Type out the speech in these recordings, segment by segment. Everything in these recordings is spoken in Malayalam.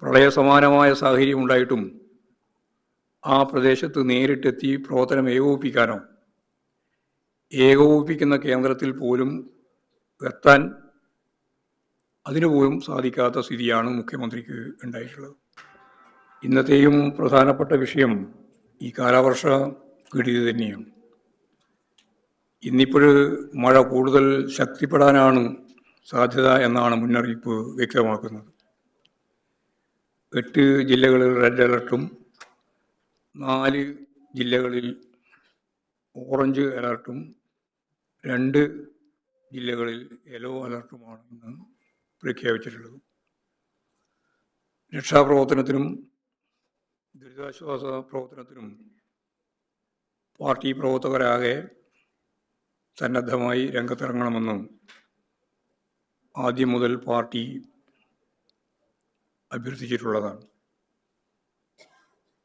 പ്രളയസമാനമായ സാഹചര്യം ഉണ്ടായിട്ടും ആ പ്രദേശത്ത് നേരിട്ടെത്തി പ്രവർത്തനം ഏകോപിപ്പിക്കുന്ന കേന്ദ്രത്തിൽ പോലും എത്താൻ അതിനുപോലും സാധിക്കാത്ത സ്ഥിതിയാണ് മുഖ്യമന്ത്രിക്ക് ഉണ്ടായിട്ടുള്ളത്. ഇന്നത്തെയും പ്രധാനപ്പെട്ട വിഷയം ഈ കാലവർഷ കെടുതി തന്നെയാണ്. ഇന്നിപ്പോൾ മഴ കൂടുതൽ ശക്തിപ്പെടാനാണ് സാധ്യത എന്നാണ് മുന്നറിയിപ്പ് വ്യക്തമാക്കുന്നത്. 8 ജില്ലകളിൽ റെഡ് അലർട്ടും 4 ജില്ലകളിൽ ഓറഞ്ച് അലർട്ടും 2 ജില്ലകളിൽ യെല്ലോ അലർട്ടുമാണ് ഇന്ന് പ്രഖ്യാപിച്ചിട്ടുള്ളത്. രക്ഷാപ്രവർത്തനത്തിനും ദുരിതാശ്വാസ പ്രവർത്തനത്തിനും പാർട്ടി പ്രവർത്തകരാകെ സന്നദ്ധമായി രംഗത്തിറങ്ങണമെന്ന് ആദ്യം മുതൽ പാർട്ടി അഭ്യർത്ഥിച്ചിട്ടുള്ളതാണ്.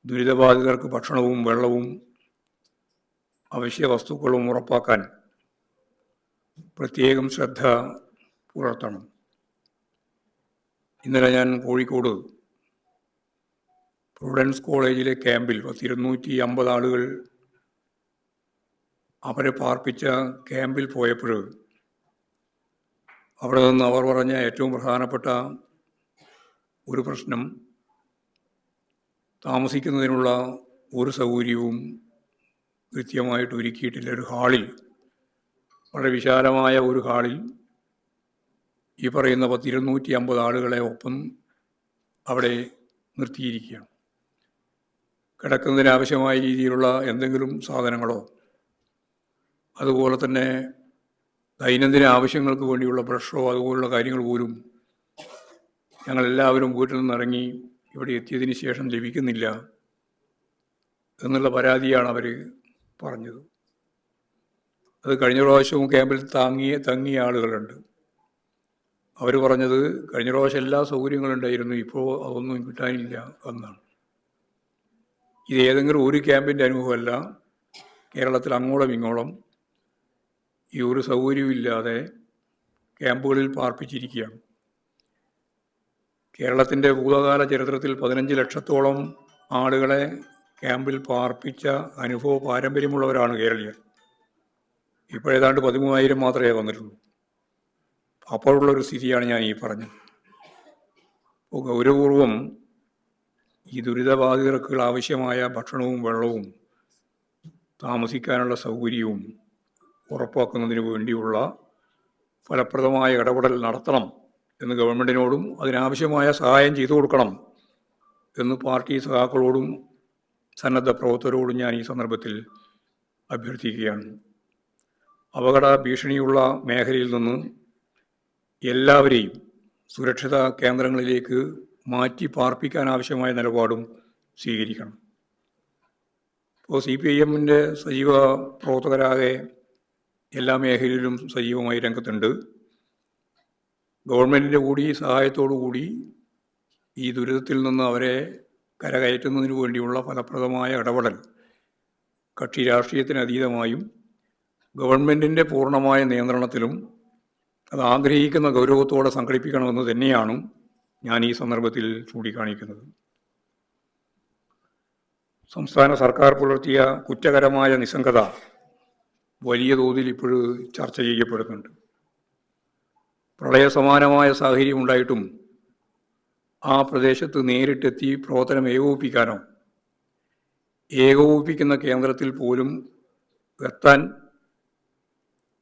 ദുരിതബാധിതർക്ക് ഭക്ഷണവും വെള്ളവും അവശ്യ വസ്തുക്കളും ഉറപ്പാക്കാൻ പ്രത്യേകം ശ്രദ്ധ പുലർത്തണം. ഇന്നലെ ഞാൻ കോഴിക്കോട് പ്രൊവിഡൻസ് കോളേജിലെ ക്യാമ്പിൽ 250 ആളുകൾ അവരെ പാർപ്പിച്ച ക്യാമ്പിൽ പോയപ്പോൾ അവിടെ നിന്ന് അവർ പറഞ്ഞ ഏറ്റവും പ്രധാനപ്പെട്ട ഒരു പ്രശ്നം, താമസിക്കുന്നതിനുള്ള ഒരു സൗകര്യവും കൃത്യമായിട്ട് ഒരുക്കിയിട്ടില്ല. ഒരു ഹാളിൽ, വളരെ വിശാലമായ ഒരു ഹാളിൽ ഈ പറയുന്ന 250 ആളുകളെ ഒപ്പം അവിടെ നിർത്തിയിരിക്കുകയാണ്. കിടക്കുന്നതിനാവശ്യമായ രീതിയിലുള്ള എന്തെങ്കിലും സാധനങ്ങളോ അതുപോലെ തന്നെ ദൈനംദിന ആവശ്യങ്ങൾക്ക് വേണ്ടിയുള്ള ബ്രഷോ അതുപോലുള്ള കാര്യങ്ങൾ പോലും ഞങ്ങളെല്ലാവരും വീട്ടിൽ നിന്നിറങ്ങി ഇവിടെ എത്തിയതിന് ശേഷം ലഭിക്കുന്നില്ല എന്നുള്ള പരാതിയാണ് അവർ പറഞ്ഞത്. അത് കഴിഞ്ഞ പ്രാവശ്യവും ക്യാമ്പിൽ തങ്ങിയ ആളുകളുണ്ട്. അവർ പറഞ്ഞത് കഴിഞ്ഞ പ്രാവശ്യം എല്ലാ സൗകര്യങ്ങളുണ്ടായിരുന്നു, ഇപ്പോൾ അതൊന്നും കിട്ടാനില്ല എന്നാണ്. ഇത് ഏതെങ്കിലും ഒരു ക്യാമ്പിൻ്റെ അനുഭവമല്ല. കേരളത്തിൽ അങ്ങോളം ഇങ്ങോളം ഈ ഒരു സൗകര്യമില്ലാതെ ക്യാമ്പുകളിൽ പാർപ്പിച്ചിരിക്കുകയാണ്. കേരളത്തിൻ്റെ ഭൂതകാല ചരിത്രത്തിൽ 15 ലക്ഷത്തോളം ആളുകളെ ക്യാമ്പിൽ പാർപ്പിച്ച അനുഭവ പാരമ്പര്യമുള്ളവരാണ് കേരളീയർ. ഇപ്പോഴേതാണ്ട് 13,000 മാത്രമേ വന്നിട്ടുള്ളൂ. അപ്പോഴുള്ളൊരു സ്ഥിതിയാണ് ഞാൻ ഈ പറഞ്ഞത്. അപ്പോൾ ഗൗരവപൂർവം ഈ ദുരിതബാധിതർക്ക് ആവശ്യമായ ഭക്ഷണവും വെള്ളവും താമസിക്കാനുള്ള സൗകര്യവും ഉറപ്പാക്കുന്നതിന് വേണ്ടിയുള്ള ഫലപ്രദമായ ഇടപെടൽ നടത്തണം എന്ന് ഗവൺമെൻറ്റിനോടും അതിനാവശ്യമായ സഹായം ചെയ്തു കൊടുക്കണം എന്ന് പാർട്ടി സഖാക്കളോടും സന്നദ്ധ പ്രവർത്തകരോടും ഞാൻ ഈ സന്ദർഭത്തിൽ അഭ്യർത്ഥിക്കുകയാണ്. അപകട ഭീഷണിയുള്ള മേഖലയിൽ നിന്ന് എല്ലാവരെയും സുരക്ഷിത കേന്ദ്രങ്ങളിലേക്ക് മാറ്റി പാർപ്പിക്കാൻ ആവശ്യമായ നിലപാടും സ്വീകരിക്കണം. ഇപ്പോൾ CPIM-ൻ്റെ സജീവ പ്രവർത്തകരാകെ എല്ലാ മേഖലയിലും സജീവമായി രംഗത്തുണ്ട്. ഗവൺമെൻറ്റിൻ്റെ കൂടി സഹായത്തോടു കൂടി ഈ ദുരിതത്തിൽ നിന്ന് അവരെ കരകയറ്റുന്നതിന് വേണ്ടിയുള്ള ഫലപ്രദമായ ഇടപെടൽ കക്ഷി രാഷ്ട്രീയത്തിന് അതീതമായും ഗവൺമെൻറ്റിൻ്റെ പൂർണ്ണമായ നിയന്ത്രണത്തിലും അത് ആഗ്രഹിക്കുന്ന ഗൗരവത്തോടെ സംഘടിപ്പിക്കണമെന്ന് തന്നെയാണ് ഞാൻ ഈ സന്ദർഭത്തിൽ ചൂണ്ടിക്കാണിക്കുന്നത്. സംസ്ഥാന സർക്കാർ പുലർത്തിയ കുറ്റകരമായ നിസ്സംഗത വലിയ തോതിൽ ഇപ്പോഴും ചർച്ച ചെയ്യപ്പെടുന്നുണ്ട്. പ്രളയസമാനമായ സാഹചര്യം ഉണ്ടായിട്ടും ആ പ്രദേശത്ത് നേരിട്ടെത്തി പ്രവർത്തനം ഏകോപിപ്പിക്കുന്ന കേന്ദ്രത്തിൽ പോലും എത്താൻ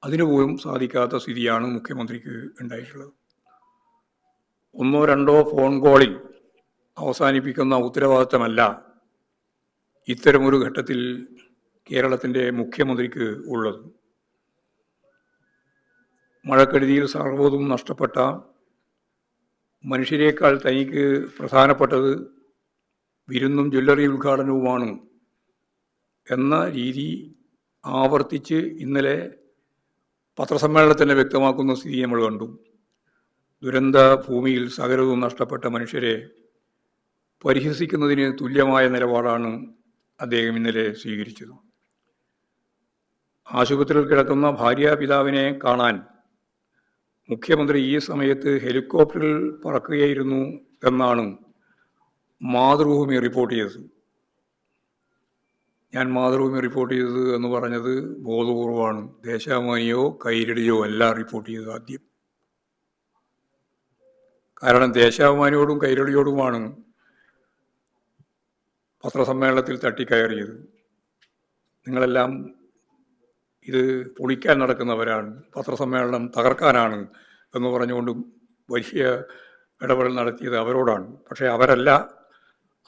അതിനുപോലും സാധിക്കാത്ത സ്ഥിതിയാണ് മുഖ്യമന്ത്രിക്ക് ഉണ്ടായിട്ടുള്ളത്. 1-2 ഫോൺ കോളിൽ അവസാനിപ്പിക്കുന്ന ഉത്തരവാദിത്തമല്ല ഇത്തരമൊരു ഘട്ടത്തിൽ കേരളത്തിൻ്റെ മുഖ്യമന്ത്രിക്ക് ഉള്ളത്. മഴക്കെടുതിയിൽ സർവ്വതും നഷ്ടപ്പെട്ട മനുഷ്യരെക്കാൾ തനിക്ക് പ്രധാനപ്പെട്ടത് വിരുന്നും ജ്വല്ലറി ഉദ്ഘാടനവുമാണ് എന്ന രീതി ആവർത്തിച്ച് ഇന്നലെ പത്രസമ്മേളനത്തിൽ തന്നെ വ്യക്തമാക്കുന്ന സ്ഥിതി നമ്മൾ കണ്ടു. ദുരന്ത ഭൂമിയിൽ സകലവും നഷ്ടപ്പെട്ട മനുഷ്യരെ പരിഹസിക്കുന്നതിന് തുല്യമായ നിലപാടാണ് അദ്ദേഹം ഇന്നലെ സ്വീകരിച്ചത്. ആശുപത്രിയിൽ കിടക്കുന്ന ഭാര്യാപിതാവിനെ കാണാൻ മുഖ്യമന്ത്രി ഈ സമയത്ത് ഹെലികോപ്റ്ററിൽ പറക്കുകയായിരുന്നു എന്നാണ് മാതൃഭൂമി റിപ്പോർട്ട് ചെയ്തത്. ഞാൻ മാതൃഭൂമി റിപ്പോർട്ട് ചെയ്തത് എന്ന് പറഞ്ഞത് ബോധപൂർവമാണ്. ദേശാഭിമാനിയോ കൈരളിയോ അല്ല റിപ്പോർട്ട് ചെയ്തത് ആദ്യം. കാരണം ദേശാഭിമാനിയോടും കൈരളിയോടുമാണ് പത്രസമ്മേളനത്തിൽ തട്ടിക്കയറിയത്. നിങ്ങളെല്ലാം ഇത് പൊളിക്കാൻ നടക്കുന്നവരാണ്, പത്രസമ്മേളനം തകർക്കാനാണ് എന്ന് പറഞ്ഞുകൊണ്ട് വലിയ ഇടപെടൽ നടത്തിയത് അവരോടാണ്. പക്ഷേ അവരല്ല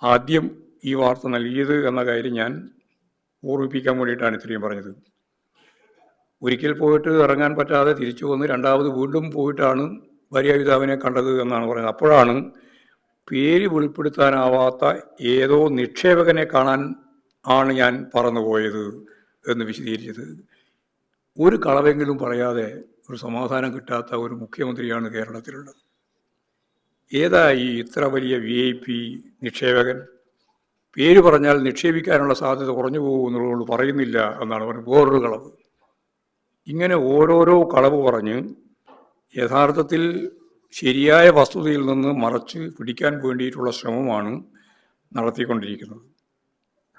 ആദ്യം ഈ വാർത്ത നൽകിയത് എന്ന കാര്യം ഞാൻ ഓർമ്മിപ്പിക്കാൻ വേണ്ടിയിട്ടാണ് ഇത്രയും പറഞ്ഞത്. ഒരിക്കൽ പോയിട്ട് ഇറങ്ങാൻ പറ്റാതെ തിരിച്ചു വന്ന് രണ്ടാമത് വീണ്ടും പോയിട്ടാണ് ഭാര്യാപിതാവിനെ കണ്ടത് എന്നാണ് പറയുന്നത്. അപ്പോഴാണ് പേര് വെളിപ്പെടുത്താനാവാത്ത ഏതോ നിക്ഷേപകനെ കാണാൻ ആണ് ഞാൻ പറന്നുപോയത് എന്ന് വിശദീകരിച്ചത്. ഒരു കളവെങ്കിലും പറയാതെ ഒരു സമാധാനം കിട്ടാത്ത ഒരു മുഖ്യമന്ത്രിയാണ് കേരളത്തിലുള്ളത്. ഏതാ ഈ ഇത്ര വലിയ VIP നിക്ഷേപകൻ? പേര് പറഞ്ഞാൽ നിക്ഷേപിക്കാനുള്ള സാധ്യത കുറഞ്ഞു പോകുമെന്നുള്ളതുകൊണ്ട് പറയുന്നില്ല എന്നാണ് പറയുന്നത്. വേറൊരു കളവ്. ഇങ്ങനെ ഓരോരോ കളവ് പറഞ്ഞ് യഥാർത്ഥത്തിൽ ശരിയായ വസ്തുതയിൽ നിന്ന് മറച്ച് പിടിക്കാൻ വേണ്ടിയിട്ടുള്ള ശ്രമമാണ് നടത്തിക്കൊണ്ടിരിക്കുന്നത്.